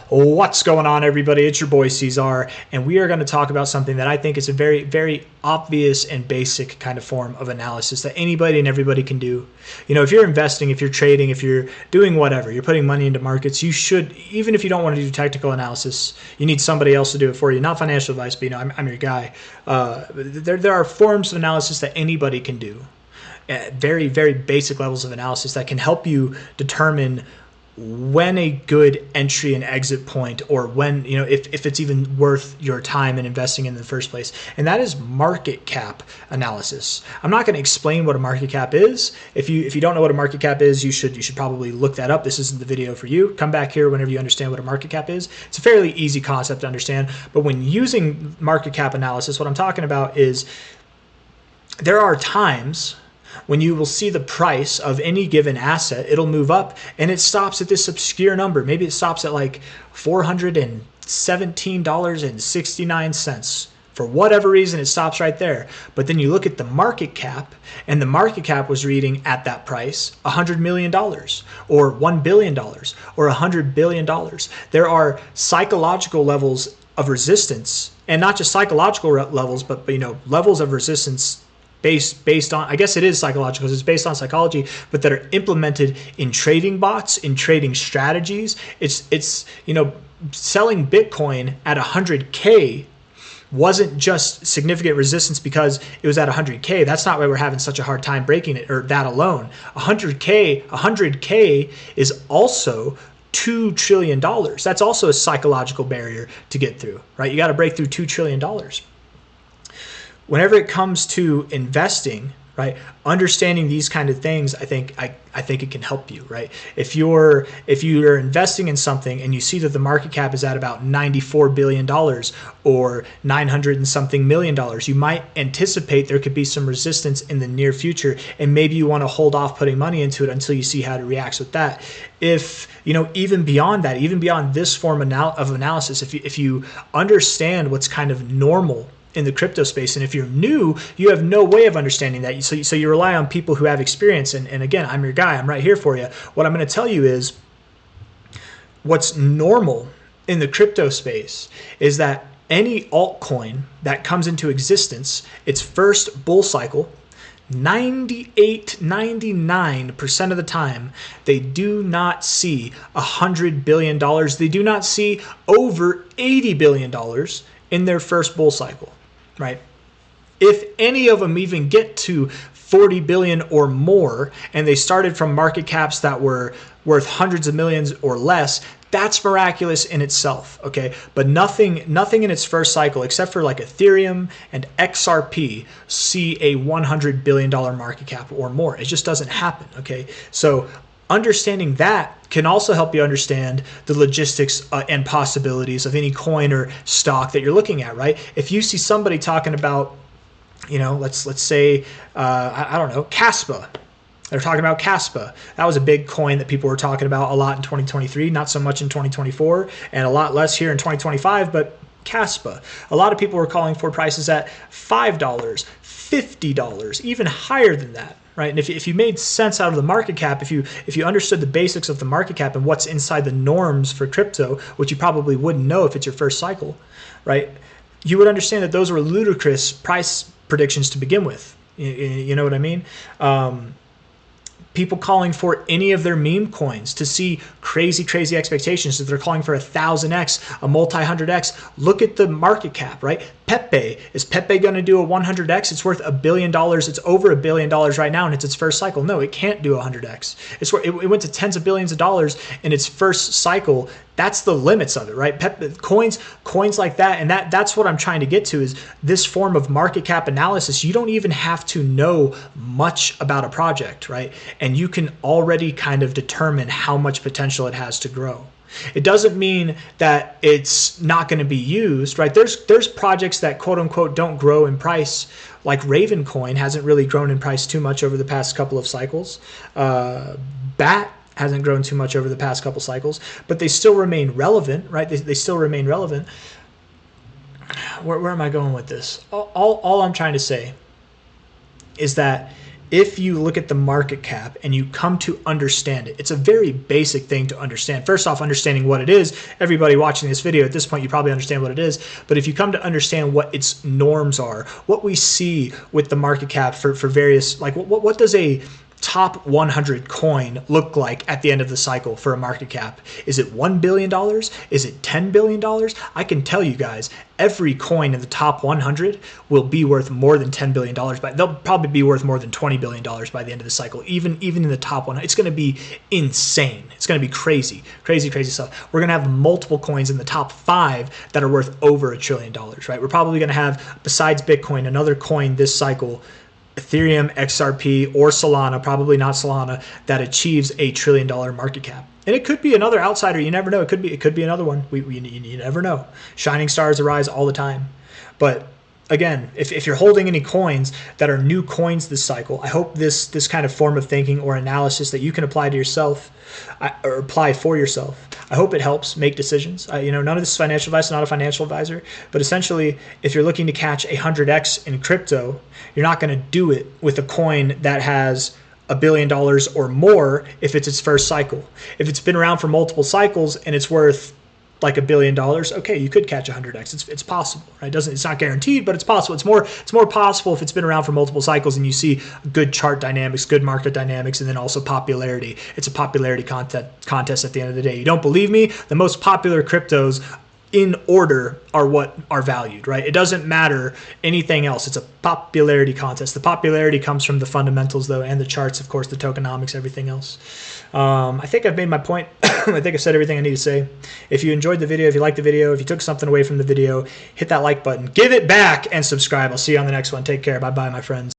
What's going on, everybody? It's your boy C-Zar, and we are going to talk about something that I think is a very, very obvious and basic kind of form of analysis that anybody and everybody can do. You know, if you're investing, if you're trading, if you're doing whatever, you're putting money into markets, you should, even if you don't want to do technical analysis, you need somebody else to do it for you. Not financial advice, but you know, I'm your guy. There are forms of analysis that anybody can do. Very, very basic levels of analysis that can help you determine when a good entry and exit point, or when, you know, if it's even worth your time in investing in the first place. And that is market cap analysis. I'm not going to explain what a market cap is. If you don't know what a market cap is, you should probably look that up. This isn't the video for you. Come back here whenever you understand what a market cap is. It's a fairly easy concept to understand, but when using market cap analysis, what I'm talking about is there are times when you will see the price of any given asset, it'll move up and it stops at this obscure number. Maybe it stops at like $417.69. For whatever reason, it stops right there. But then you look at the market cap, and the market cap was reading at that price $100 million or $1 billion or $100 billion. There are psychological levels of resistance, and not just psychological levels, but you know, levels of resistance based on, I guess it is psychological because it's based on psychology, but that are implemented in trading bots, in trading strategies. It's you know, selling Bitcoin at 100K wasn't just significant resistance because it was at 100K. That's not why we're having such a hard time breaking it, or that alone. 100K is also $2 trillion. That's also a psychological barrier to get through, right? You got to break through $2 trillion. Whenever it comes to investing, right, understanding these kind of things, I think it can help you, right? If you're investing in something and you see that the market cap is at about $94 billion or 900 and something million dollars, you might anticipate there could be some resistance in the near future, and maybe you want to hold off putting money into it until you see how it reacts with that. If, you know, even beyond that, even beyond this form of analysis, if you understand what's kind of normal in the crypto space, and if you're new, you have no way of understanding that. So you rely on people who have experience. And again, I'm your guy. I'm right here for you. What I'm going to tell you is what's normal in the crypto space is that any altcoin that comes into existence, its first bull cycle, 99% of the time, they do not see $100 billion. They do not see over $80 billion in their first bull cycle. Right? If any of them even get to 40 billion or more, and they started from market caps that were worth hundreds of millions or less, that's miraculous in itself, okay? But nothing in its first cycle, except for like Ethereum and XRP, see a $100 billion market cap or more. It just doesn't happen, okay? So understanding that can also help you understand the logistics and possibilities of any coin or stock that you're looking at, right? If you see somebody talking about, you know, let's say, I don't know, Caspa. They're talking about Caspa. That was a big coin that people were talking about a lot in 2023, not so much in 2024, and a lot less here in 2025, but Caspa. A lot of people were calling for prices at $5, $50, even higher than that. Right, and if you made sense out of the market cap, if you understood the basics of the market cap and what's inside the norms for crypto, which you probably wouldn't know if it's your first cycle, right, you would understand that those were ludicrous price predictions to begin with. You know what I mean? People calling for any of their meme coins to see crazy expectations. If they're calling for 1,000x, a multi-100x, look at the market cap, right? Pepe, is Pepe going to do a 100x? It's worth $1 billion. It's over $1 billion right now, and it's its first cycle. No, it can't do 100x. It went to tens of billions of dollars in its first cycle. That's the limits of it, right? Coins like that, and that's what I'm trying to get to, is this form of market cap analysis. You don't even have to know much about a project, right? And you can already kind of determine how much potential it has to grow. It doesn't mean that it's not going to be used, right? There's projects that quote unquote don't grow in price, like Raven Coin hasn't really grown in price too much over the past couple of cycles. BAT hasn't grown too much over the past couple cycles, but they still remain relevant, right? They still remain relevant. Where am I going with this? All I'm trying to say is that if you look at the market cap and you come to understand it, it's a very basic thing to understand. First off, understanding what it is. Everybody watching this video at this point, you probably understand what it is. But if you come to understand what its norms are, what we see with the market cap for various, like what does a top 100 coin look like at the end of the cycle for a market cap? Is it $1 billion? Is it $10 billion? I can tell you guys, every coin in the top 100 will be worth more than $10 billion, but they'll probably be worth more than $20 billion by the end of the cycle. Even in the top one, it's going to be insane. It's going to be crazy stuff. We're going to have multiple coins in the top 5 that are worth over $1 trillion, right? We're probably going to have, besides Bitcoin, another coin this cycle, Ethereum, XRP, or Solana, probably not Solana, that achieves $1 trillion market cap. And it could be another outsider. You never know. It could be another one. You never know. Shining stars arise all the time. But again, if you're holding any coins that are new coins this cycle, I hope this kind of form of thinking or analysis that you can apply to yourself or apply for yourself, I hope it helps make decisions. None of this is financial advice. I'm not a financial advisor, but essentially, if you're looking to catch 100x in crypto, you're not going to do it with a coin that has $1 billion or more if it's its first cycle. If it's been around for multiple cycles and it's worth like $1 billion, okay, you could catch 100x. It's possible, right? It's not guaranteed, but it's possible. It's more possible if it's been around for multiple cycles and you see good chart dynamics, good market dynamics, and then also popularity. It's a popularity contest at the end of the day. You don't believe me? The most popular cryptos in order are what are valued, right? It doesn't matter anything else. It's a popularity contest. The popularity comes from the fundamentals, though, and the charts, of course, the tokenomics, everything else. I think I've made my point. I think I've said everything I need to say. If you enjoyed the video, if you liked the video, if you took something away from the video, hit that like button, give it back, and subscribe. I'll see you on the next one. Take care. Bye-bye, my friends.